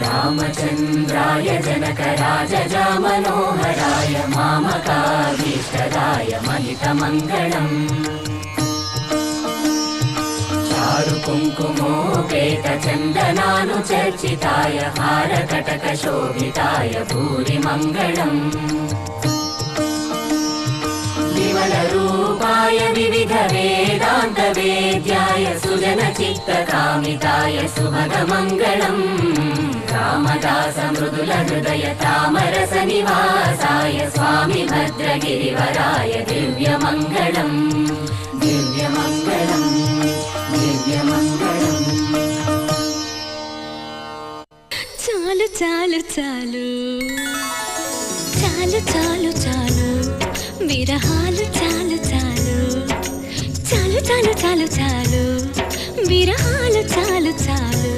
रामचन्द्राय जनकराजजामनोहराय मामकाभीष्टदाय महितमङ्गलम् चारुकुङ्कुमोपेतचन्दनानुचर्चिताय हारकटकशोभिताय भूरिमङ्गलम् विमलरूपाय विविधवेदान्तवेद्याय सुजनचित्तकामिताय सुभगमङ्गलम् रामदासमृदुलहृदय तामरसनिवासाय स्वामि भद्रगिरिवराय दिव्यमङ्गलम् दिव्यमङ्गलम् दिव्यमङ्गलम् చాలు చాలు చాలు చాలు చాలు చాలు విరహాలు చాలు చాలు చాలు చాలు చాలు చాలు విరహాలు చాలు చాలు